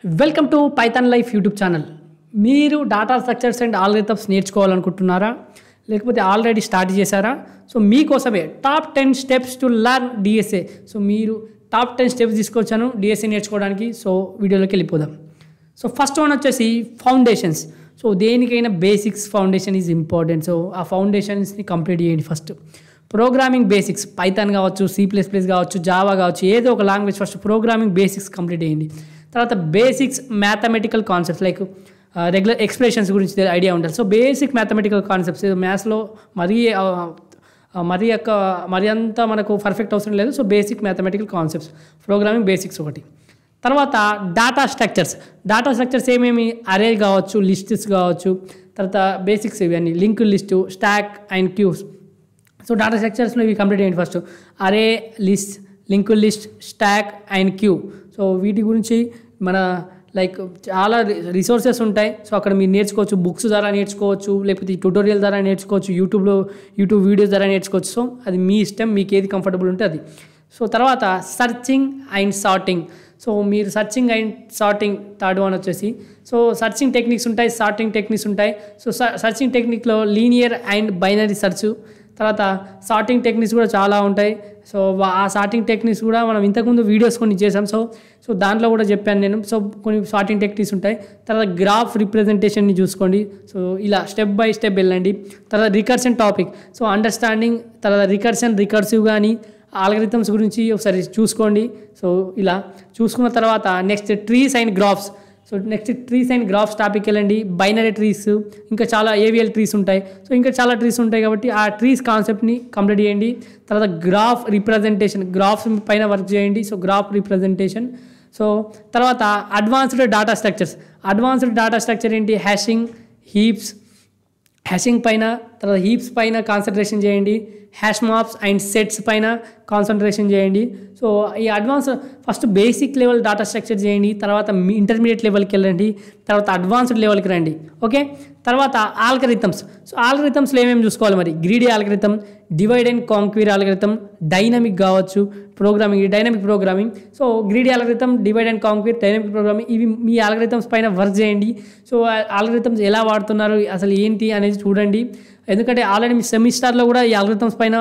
Welcome to Python life YouTube channel. మీరు data structures and algorithms నేర్చుకోవాలనుకుంటున్నారా, లేకపోతే already start చేశారా? So మీకోసమే top 10 steps to learn DSA. So మీరు top 10 steps తీసుకొచ్చాను DSA నేర్చుకోవడానికి. So వీడియోలోకి వెళ్ళిపోదాం. సో ఫస్ట్ వన్ వచ్చేసి ఫౌండేషన్స్. సో దేనికైనా basics foundation is important. So ఆ ఫౌండేషన్స్ని కంప్లీట్ చేయండి. ఫస్ట్ ప్రోగ్రామింగ్ బేసిక్స్, పైథాన్ కావచ్చు, C++ కావచ్చు, జావా కావచ్చు, ఏదో ఒక language first programming basics complete చేయండి. తర్వాత basics mathematical concepts like regular expressions గురించి ఐడియా ఉండాలి. సో బేసిక్ మ్యాథమెటికల్ కాన్సెప్ట్స్ మ్యాథ్స్లో మరీ అంతా మనకు పర్ఫెక్ట్ అవసరం లేదు. So basic mathematical concepts, programming basics ఒకటి. తర్వాత డేటా స్ట్రక్చర్స్ ఏమేమి, అరే కావచ్చు, లిస్ట్స్ కావచ్చు, తర్వాత బేసిక్స్ ఇవన్నీ link list, stack and queues. So data స్ట్రక్చర్స్లో ఇవి కంప్లీట్ చేయండి. First array, list, link list, stack and queue. So వీటి గురించి మన చాలా రిసోర్సెస్ ఉంటాయి. సో అక్కడ మీరు నేర్చుకోవచ్చు, బుక్స్ ద్వారా నేర్చుకోవచ్చు, లేకపోతే ట్యూటోరియల్ ద్వారా నేర్చుకోవచ్చు, యూట్యూబ్ వీడియోస్ ద్వారా నేర్చుకోవచ్చు. సో అది మీ ఇష్టం, మీకు ఏది కంఫర్టబుల్ ఉంటే అది. సో తర్వాత సర్చింగ్ అండ్ సార్టింగ్. సో మీరు searching and sorting third one వచ్చేసి, సో సర్చింగ్ టెక్నిక్స్ ఉంటాయి, సార్టింగ్ టెక్నిక్స్ ఉంటాయి. సో సర్చింగ్ టెక్నిక్లో లీనియర్ అండ్ బైనరీ సెర్చ్, తర్వాత సార్టింగ్ టెక్నిక్స్ కూడా చాలా ఉంటాయి. సో ఆ సార్టింగ్ టెక్నిక్స్ కూడా మనం ఇంతకుముందు వీడియోస్ కొన్ని చేసాం. సో దాంట్లో కూడా చెప్పాను నేను. సో కొన్ని సార్టింగ్ టెక్నిక్స్ ఉంటాయి. తర్వాత గ్రాఫ్ రిప్రజెంటేషన్ని చూసుకోండి. సో ఇలా స్టెప్ బై స్టెప్ వెళ్ళండి. తర్వాత రికర్షన్ టాపిక్, సో అండర్స్టాండింగ్, తర్వాత రికర్సివ్ కానీ ఆల్గరిథమ్స్ గురించి ఒకసారి చూసుకోండి. సో ఇలా చూసుకున్న తర్వాత next trees and graphs. So next trees and graphs topic వెళ్ళండి. బైనరీ ట్రీస్, ఇంకా చాలా ఏవిఎల్ ట్రీస్ ఉంటాయి. సో ఇంకా చాలా ట్రీస్ ఉంటాయి కాబట్టి ఆ ట్రీస్ కాన్సెప్ట్ని కంప్లీట్ చేయండి. తర్వాత గ్రాఫ్ రిప్రజెంటేషన్, గ్రాఫ్స్ పైన వర్క్ చేయండి. So graph representation. సో తర్వాత అడ్వాన్స్డ్ డేటా స్ట్రక్చర్ ఏంటి, హ్యాషింగ్ పైన, తర్వాత హీప్స్ పైన కాన్సన్ట్రేషన్ చేయండి. హ్యాష్ మాప్స్ అండ్ సెట్స్ పైన కాన్సన్ట్రేషన్ చేయండి. సో ఈ first basic level data structure చేయండి, తర్వాత ఇంటర్మీడియట్ లెవెల్కి వెళ్ళండి, తర్వాత అడ్వాన్స్డ్ లెవెల్కి రండి. ఓకే, తర్వాత ఆల్గరిథమ్స్. సో ఆల్గరిథమ్స్లో ఏమేమి చూసుకోవాలి మరి, greedy algorithm, divide and conquer algorithm, dynamic కావచ్చు, dynamic programming. So greedy algorithm, divide and conquer, dynamic programming, ఇవి మీ ఆల్గరిథమ్స్ పైన వర్క్ చేయండి. సో ఆల్గరిథమ్స్ ఎలా వాడుతున్నారు, అసలు ఏంటి అనేది చూడండి. ఎందుకంటే ఆల్రెడీ మీ సెమిస్టర్లో కూడా ఈ ఆల్గరిథమ్స్ పైన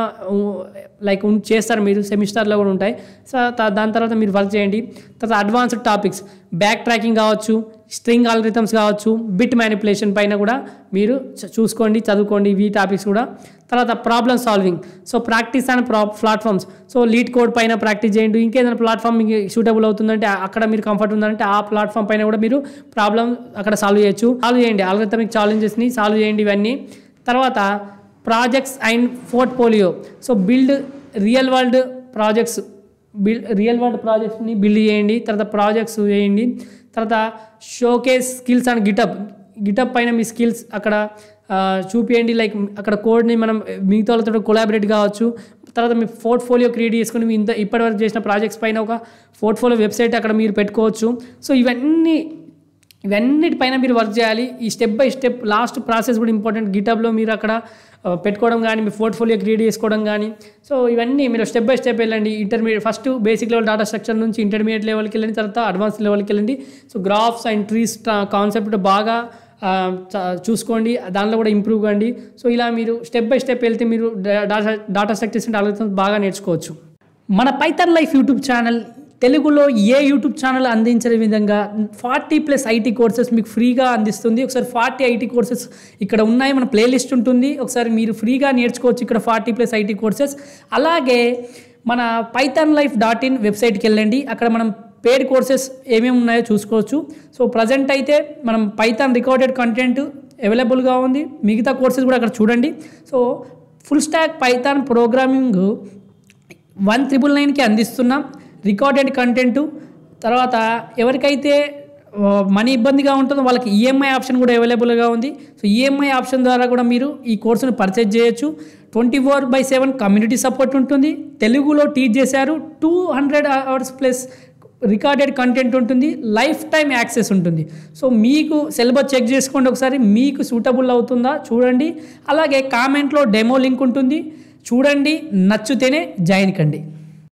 చేస్తారు, మీరు సెమిస్టర్లో కూడా ఉంటాయి. సో దాని తర్వాత మీరు వర్క్ చేయండి. తర్వాత అడ్వాన్స్డ్ టాపిక్స్, బ్యాక్ ట్రాకింగ్ కావచ్చు, స్ట్రింగ్ ఆల్గరిథమ్స్ కావచ్చు, బిట్ మ్యానిపులేషన్ పైన కూడా మీరు చూసుకోండి, చదువుకోండి ఇవి టాపిక్స్ కూడా. తర్వాత problem solving, so practice and platforms. So lead code పైన ప్రాక్టీస్ చేయండి. ఇంకేదైనా ప్లాట్ఫామ్ మీకు సూటబుల్ అవుతుందంటే, అక్కడ మీరు కంఫర్ట్ ఉందంటే ఆ ప్లాట్ఫామ్ పైన కూడా మీరు ప్రాబ్లమ్ అక్కడ సాల్వ్ చేయండి. ఆల్గరిథమిక్ ఛాలెంజెస్ని సాల్వ్ చేయండి ఇవన్నీ. తర్వాత projects and portfolio. So real world ప్రాజెక్ట్స్ని బిల్డ్ చేయండి. తర్వాత ప్రాజెక్ట్స్ చేయండి. తర్వాత షోకేస్ స్కిల్స్ అండ్ గిటప్ పైన మీ స్కిల్స్ అక్కడ చూపియండి. అక్కడ కోడ్ని మనం మిగతా వాళ్ళతో కొలాబరేట్ కావచ్చు. తర్వాత మీ పోర్ట్ఫోలియో క్రియేట్ చేసుకుని మీ ఇప్పటివరకు చేసిన ప్రాజెక్ట్స్ పైన ఒక పోర్ట్ఫోలియో వెబ్సైట్ అక్కడ మీరు పెట్టుకోవచ్చు. సో ఇవన్నిటిపైన మీరు వర్క్ చేయాలి. ఈ step by step last process కూడా ఇంపార్టెంట్. గిటబ్లో మీరు అక్కడ పెట్టుకోవడం కానీ, మీ పోర్ట్ఫోలియో క్రియేట్ చేసుకోవడం కానీ. సో ఇవన్నీ మీరు స్టెప్ బై స్టెప్ వెళ్ళండి. First basic level data structure నుంచి ఇంటర్మీడియట్ లెవెల్కి వెళ్ళండి, తర్వాత అడ్వాన్స్ లెవెల్కి వెళ్ళండి. So graphs and trees concept బాగా చూసుకోండి, దానిలో కూడా ఇంప్రూవ్ కండి. సో ఇలా మీరు స్టెప్ బై స్టెప్ వెళ్తే మీరు డేటా స్ట్రక్చర్స్ అండ్ ఆల్గరిథమ్స్ బాగా నేర్చుకోవచ్చు. మన పైథాన్ లైఫ్ యూట్యూబ్ ఛానల్ తెలుగులో ఏ యూట్యూబ్ ఛానల్ అందించే విధంగా 40+ ఐటీ కోర్సెస్ మీకు ఫ్రీగా అందిస్తుంది. ఒకసారి 40 ఐటీ కోర్సెస్ ఇక్కడ ఉన్నాయి, మన ప్లేలిస్ట్ ఉంటుంది, ఒకసారి మీరు ఫ్రీగా నేర్చుకోవచ్చు ఇక్కడ 40+ ఐటీ కోర్సెస్. అలాగే మన pythonlife.in వెబ్సైట్కి వెళ్ళండి, అక్కడ మనం పెయిడ్ కోర్సెస్ ఏమేమి ఉన్నాయో చూసుకోవచ్చు. సో ప్రజెంట్ అయితే మనం పైథాన్ రికార్డెడ్ కంటెంట్ అవైలబుల్గా ఉంది, మిగతా కోర్సెస్ కూడా అక్కడ చూడండి. So full stack python programming 1999కి అందిస్తున్నాం రికార్డెడ్ కంటెంట్. తర్వాత ఎవరికైతే మనీ ఇబ్బందిగా ఉంటుందో వాళ్ళకి ఈఎంఐ ఆప్షన్ కూడా అవైలబుల్గా ఉంది. సో ఈఎంఐ ఆప్షన్ ద్వారా కూడా మీరు ఈ కోర్సును పర్చేజ్ చేయొచ్చు. 24/7 కమ్యూనిటీ సపోర్ట్ ఉంటుంది. తెలుగులో టీచ్ చేశారు. 200 hours ప్లస్ రికార్డెడ్ కంటెంట్ ఉంటుంది. లైఫ్ టైం యాక్సెస్ ఉంటుంది. సో మీకు సిలబస్ చెక్ చేసుకోండి ఒకసారి, మీకు సూటబుల్ అవుతుందా చూడండి. అలాగే కామెంట్లో డెమో లింక్ ఉంటుంది, చూడండి, నచ్చితేనే జాయిన్ కండి.